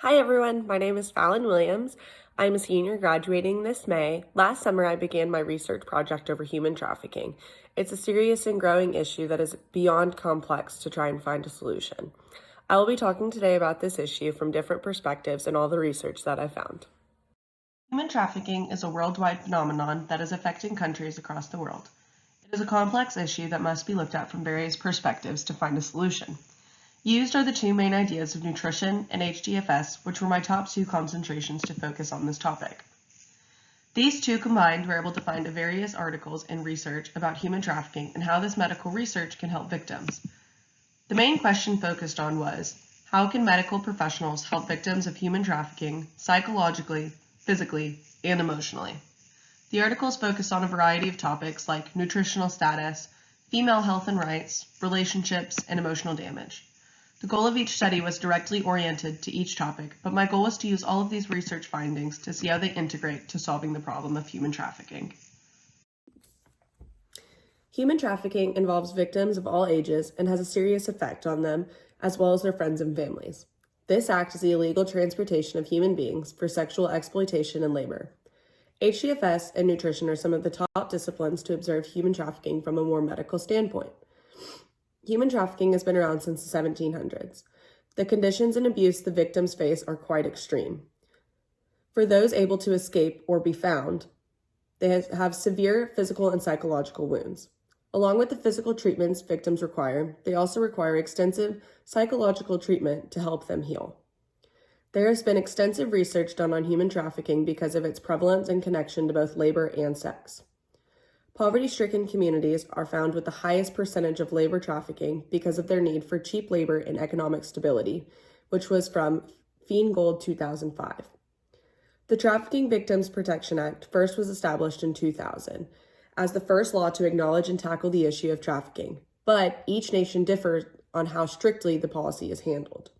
Hi everyone, my name is Fallon Williams. I'm a senior graduating this May. Last summer, I began my research project over human trafficking. It's a serious and growing issue that is beyond complex to try and find a solution. I will be talking today about this issue from different perspectives and all the research that I found. Human trafficking is a worldwide phenomenon that is affecting countries across the world. It is a complex issue that must be looked at from various perspectives to find a solution. Used are the two main ideas of nutrition and HDFS, which were my top two concentrations to focus on this topic. These two combined were able to find various articles and research about human trafficking and how this medical research can help victims. The main question focused on was, how can medical professionals help victims of human trafficking psychologically, physically, and emotionally? The articles focused on a variety of topics like nutritional status, female health and rights, relationships, and emotional damage. The goal of each study was directly oriented to each topic, but my goal was to use all of these research findings to see how they integrate to solving the problem of human trafficking. Human trafficking involves victims of all ages and has a serious effect on them, as well as their friends and families. This act is the illegal transportation of human beings for sexual exploitation and labor. HDFS and nutrition are some of the top disciplines to observe human trafficking from a more medical standpoint. Human trafficking has been around since the 1700s. The conditions and abuse the victims face are quite extreme. For those able to escape or be found, they have severe physical and psychological wounds. Along with the physical treatments victims require, they also require extensive psychological treatment to help them heal. There has been extensive research done on human trafficking because of its prevalence and connection to both labor and sex. Poverty-stricken communities are found with the highest percentage of labor trafficking because of their need for cheap labor and economic stability, which was from Feingold 2005. The Trafficking Victims Protection Act first was established in 2000 as the first law to acknowledge and tackle the issue of trafficking, but each nation differs on how strictly the policy is handled.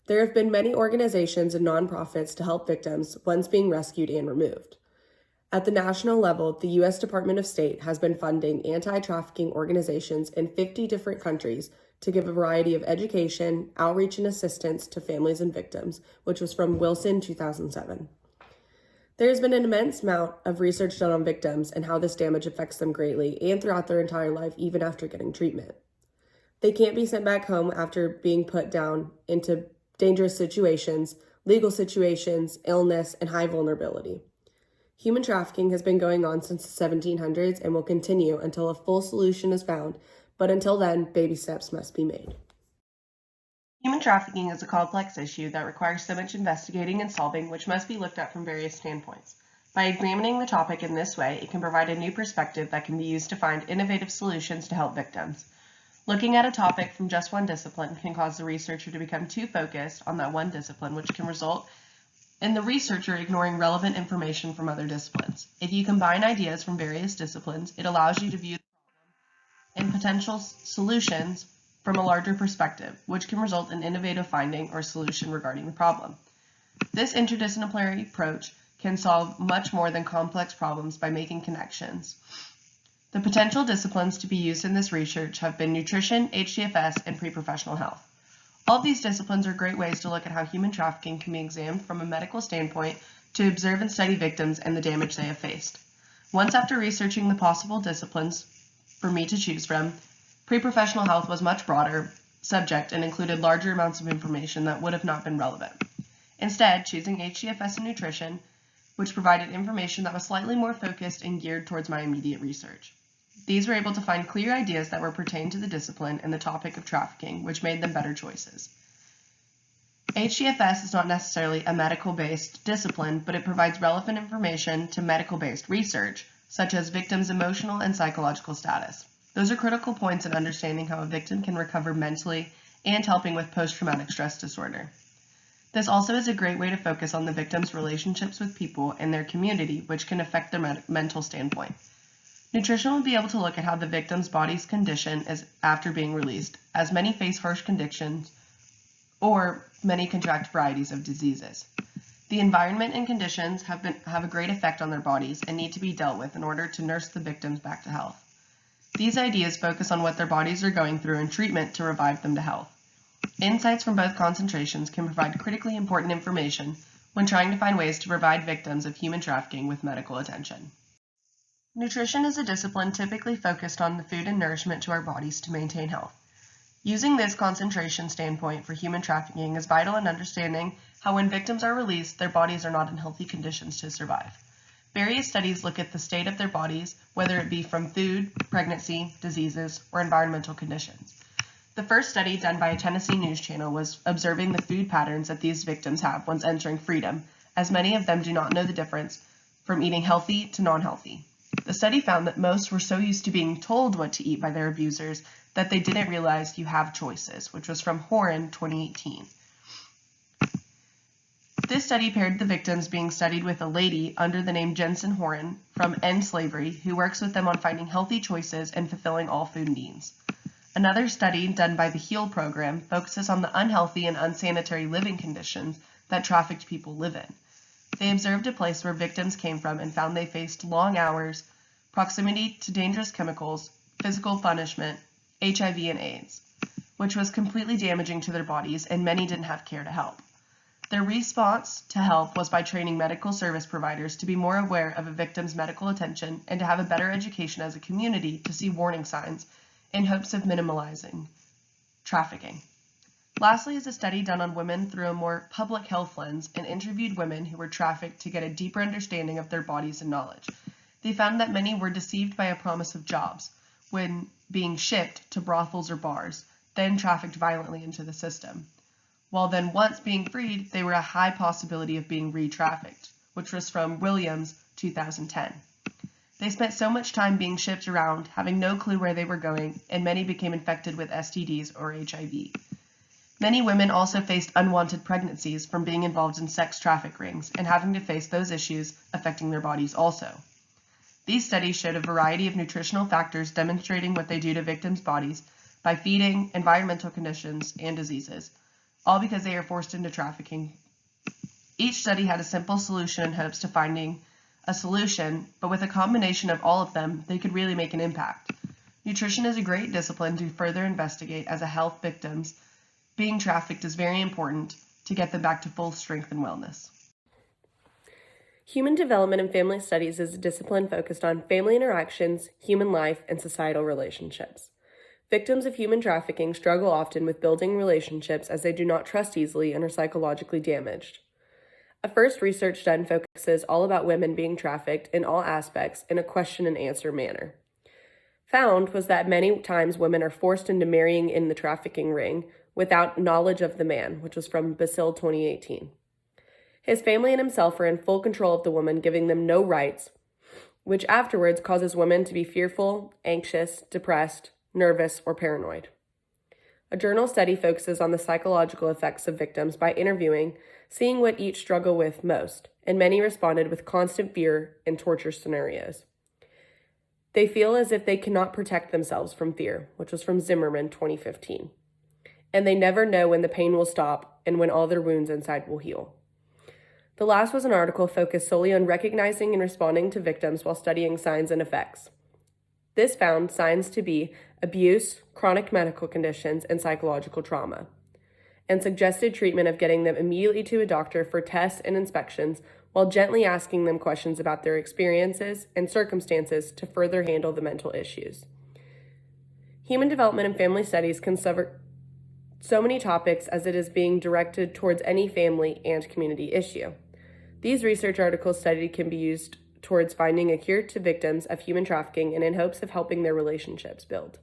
There have been many organizations and nonprofits to help victims once being rescued and removed. At the national level, the U.S. Department of State has been funding anti-trafficking organizations in 50 different countries to give a variety of education, outreach, and assistance to families and victims, which was from Wilson 2007. There has been an immense amount of research done on victims and how this damage affects them greatly and throughout their entire life, even after getting treatment. They can't be sent back home after being put down into dangerous situations, legal situations, illness, and high vulnerability. Human trafficking has been going on since the 1700s and will continue until a full solution is found, but until then, baby steps must be made. Human trafficking is a complex issue that requires so much investigating and solving, which must be looked at from various standpoints. By examining the topic in this way, it can provide a new perspective that can be used to find innovative solutions to help victims. Looking at a topic from just one discipline can cause the researcher to become too focused on that one discipline, which can result in the researcher ignoring relevant information from other disciplines. If you combine ideas from various disciplines, it allows you to view the problem and potential solutions from a larger perspective, which can result in innovative finding or solution regarding the problem. This interdisciplinary approach can solve much more than complex problems by making connections. The potential disciplines to be used in this research have been nutrition, HDFS, and pre-professional health. All of these disciplines are great ways to look at how human trafficking can be examined from a medical standpoint to observe and study victims and the damage they have faced. Once after researching the possible disciplines for me to choose from, pre-professional health was a much broader subject and included larger amounts of information that would have not been relevant. Instead, choosing HDFS and nutrition, which provided information that was slightly more focused and geared towards my immediate research. These were able to find clear ideas that were pertained to the discipline and the topic of trafficking, which made them better choices. HDFS is not necessarily a medical-based discipline, but it provides relevant information to medical-based research, such as victims' emotional and psychological status. Those are critical points in understanding how a victim can recover mentally and helping with post-traumatic stress disorder. This also is a great way to focus on the victim's relationships with people and their community, which can affect their mental standpoint. Nutrition will be able to look at how the victim's body's condition is after being released, as many face harsh conditions or many contract varieties of diseases. The environment and conditions have a great effect on their bodies and need to be dealt with in order to nurse the victims back to health. These ideas focus on what their bodies are going through and treatment to revive them to health. Insights from both concentrations can provide critically important information when trying to find ways to provide victims of human trafficking with medical attention. Nutrition is a discipline typically focused on the food and nourishment to our bodies to maintain health. Using this concentration standpoint for human trafficking is vital in understanding how when victims are released, their bodies are not in healthy conditions to survive. Various studies look at the state of their bodies, whether it be from food, pregnancy, diseases, or environmental conditions. The first study done by a Tennessee news channel was observing the food patterns that these victims have once entering freedom, as many of them do not know the difference from eating healthy to non-healthy. The study found that most were so used to being told what to eat by their abusers that they didn't realize you have choices, which was from Horan 2018. This study paired the victims being studied with a lady under the name Jensen Horan from End Slavery, who works with them on finding healthy choices and fulfilling all food needs. Another study done by the HEAL program focuses on the unhealthy and unsanitary living conditions that trafficked people live in. They observed a place where victims came from and found they faced long hours, proximity to dangerous chemicals, physical punishment, HIV and AIDS, which was completely damaging to their bodies, and many didn't have care to help. Their response to help was by training medical service providers to be more aware of a victim's medical attention and to have a better education as a community to see warning signs in hopes of minimizing trafficking. Lastly is a study done on women through a more public health lens and interviewed women who were trafficked to get a deeper understanding of their bodies and knowledge. They found that many were deceived by a promise of jobs when being shipped to brothels or bars, then trafficked violently into the system. While then once being freed, they were a high possibility of being re-trafficked, which was from Williams, 2010. They spent so much time being shipped around, having no clue where they were going, and many became infected with STDs or HIV. Many women also faced unwanted pregnancies from being involved in sex traffic rings and having to face those issues affecting their bodies also. These studies showed a variety of nutritional factors demonstrating what they do to victims' bodies by feeding, environmental conditions, and diseases, all because they are forced into trafficking. Each study had a simple solution in hopes to finding a solution, but with a combination of all of them, they could really make an impact. Nutrition is a great discipline to further investigate as a health victims. Being trafficked is very important to get them back to full strength and wellness. Human development and family studies is a discipline focused on family interactions, human life, and societal relationships. Victims of human trafficking struggle often with building relationships as they do not trust easily and are psychologically damaged. A first research done focuses all about women being trafficked in all aspects in a question and answer manner. Found was that many times women are forced into marrying in the trafficking ring without knowledge of the man, which was from Basil 2018. His family and himself are in full control of the woman, giving them no rights, which afterwards causes women to be fearful, anxious, depressed, nervous, or paranoid. A journal study focuses on the psychological effects of victims by interviewing, seeing what each struggle with most, and many responded with constant fear and torture scenarios. They feel as if they cannot protect themselves from fear, which was from Zimmerman 2015. And they never know when the pain will stop and when all their wounds inside will heal. The last was an article focused solely on recognizing and responding to victims while studying signs and effects. This found signs to be abuse, chronic medical conditions, and psychological trauma, and suggested treatment of getting them immediately to a doctor for tests and inspections while gently asking them questions about their experiences and circumstances to further handle the mental issues. Human development and family studies can cover so many topics as it is being directed towards any family and community issue. These research articles studied can be used towards finding a cure to victims of human trafficking and in hopes of helping their relationships build.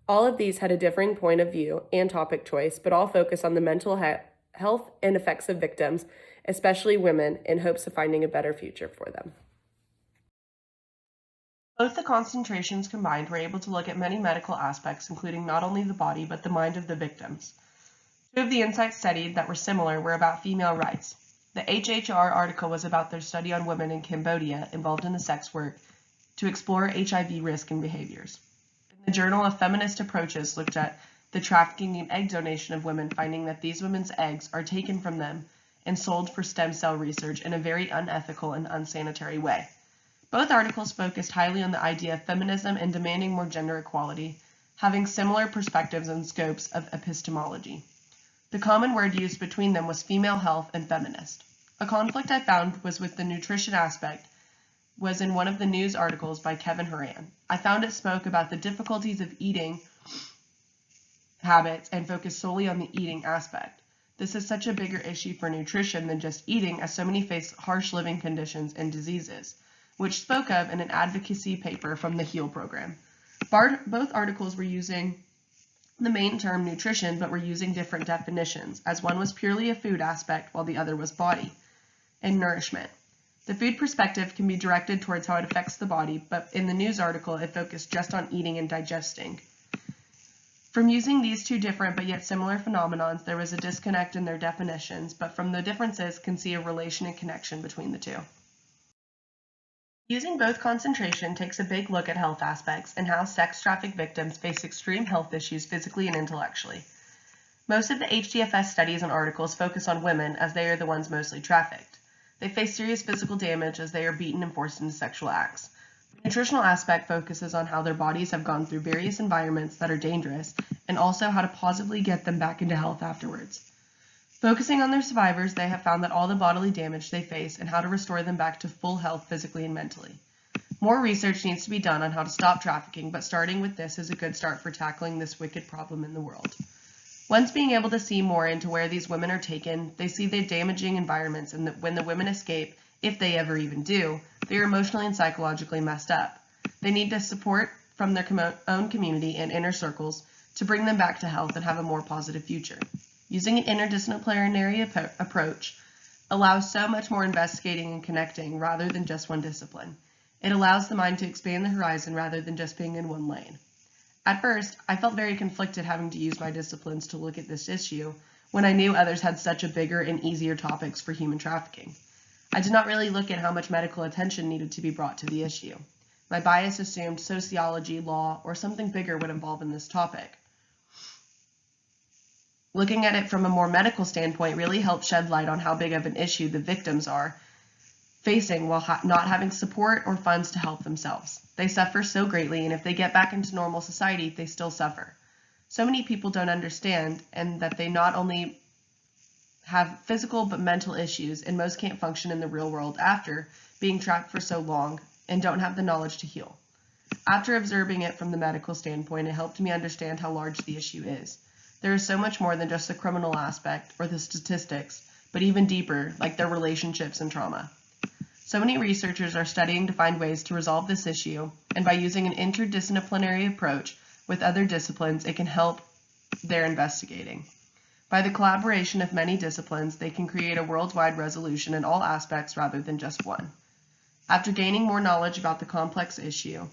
All of these had a differing point of view and topic choice, but all focus on the mental health and effects of victims, especially women, in hopes of finding a better future for them. Both the concentrations combined were able to look at many medical aspects, including not only the body, but the mind of the victims. Two of the insights studied that were similar were about female rights. The HHR article was about their study on women in Cambodia involved in the sex work to explore HIV risk and behaviors. The Journal of Feminist Approaches looked at the trafficking and egg donation of women, finding that these women's eggs are taken from them and sold for stem cell research in a very unethical and unsanitary way. Both articles focused highly on the idea of feminism and demanding more gender equality, having similar perspectives and scopes of epistemology. The common word used between them was female health and feminist. A conflict I found was with the nutrition aspect was in one of the news articles by Kevin Horan. I found it spoke about the difficulties of eating habits and focused solely on the eating aspect. This is such a bigger issue for nutrition than just eating, as so many face harsh living conditions and diseases, which spoke of in an advocacy paper from the HEAL program. Both articles were using the main term nutrition, but were using different definitions, as one was purely a food aspect while the other was body and nourishment. The food perspective can be directed towards how it affects the body, but in the news article it focused just on eating and digesting. From using these two different but yet similar phenomenons, there was a disconnect in their definitions, but from the differences can see a relation and connection between the two. Using both concentration takes a big look at health aspects and how sex trafficked victims face extreme health issues physically and intellectually. Most of the HDFS studies and articles focus on women, as they are the ones mostly trafficked. They face serious physical damage as they are beaten and forced into sexual acts. The nutritional aspect focuses on how their bodies have gone through various environments that are dangerous, and also how to positively get them back into health afterwards. Focusing on their survivors, they have found that all the bodily damage they face and how to restore them back to full health physically and mentally. More research needs to be done on how to stop trafficking, but starting with this is a good start for tackling this wicked problem in the world. Once being able to see more into where these women are taken, they see the damaging environments, and that when the women escape, if they ever even do, they are emotionally and psychologically messed up. They need the support from their own community and inner circles to bring them back to health and have a more positive future. Using an interdisciplinary approach allows so much more investigating and connecting rather than just one discipline. It allows the mind to expand the horizon rather than just being in one lane. At first, I felt very conflicted having to use my disciplines to look at this issue when I knew others had such a bigger and easier topics for human trafficking. I did not really look at how much medical attention needed to be brought to the issue. My bias assumed sociology, law, or something bigger would involve in this topic. Looking at it from a more medical standpoint really helps shed light on how big of an issue the victims are facing while not having support or funds to help themselves. They suffer so greatly, and if they get back into normal society, they still suffer. So many people don't understand, and that they not only have physical but mental issues, and most can't function in the real world after being trapped for so long and don't have the knowledge to heal. After observing it from the medical standpoint, it helped me understand how large the issue is. There is so much more than just the criminal aspect or the statistics, but even deeper, like their relationships and trauma. So many researchers are studying to find ways to resolve this issue, and by using an interdisciplinary approach with other disciplines, it can help their investigating. By the collaboration of many disciplines, they can create a worldwide resolution in all aspects rather than just one. After gaining more knowledge about the complex issue,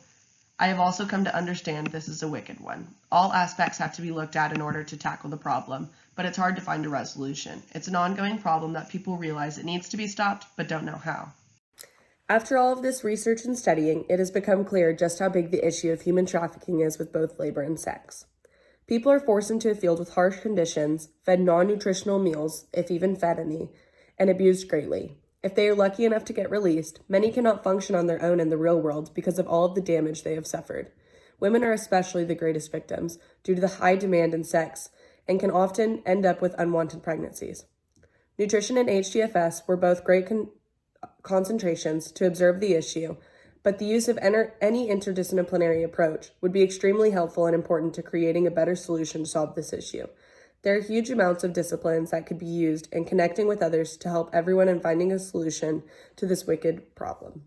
I have also come to understand this is a wicked one. All aspects have to be looked at in order to tackle the problem, but it's hard to find a resolution. It's an ongoing problem that people realize it needs to be stopped, but don't know how. After all of this research and studying, it has become clear just how big the issue of human trafficking is with both labor and sex. People are forced into a field with harsh conditions, fed non-nutritional meals, if even fed any, and abused greatly. If they are lucky enough to get released, many cannot function on their own in the real world because of all of the damage they have suffered. Women are especially the greatest victims due to the high demand in sex and can often end up with unwanted pregnancies. Nutrition and HDFS were both great concentrations to observe the issue, but the use of any interdisciplinary approach would be extremely helpful and important to creating a better solution to solve this issue. There are huge amounts of disciplines that could be used in connecting with others to help everyone in finding a solution to this wicked problem.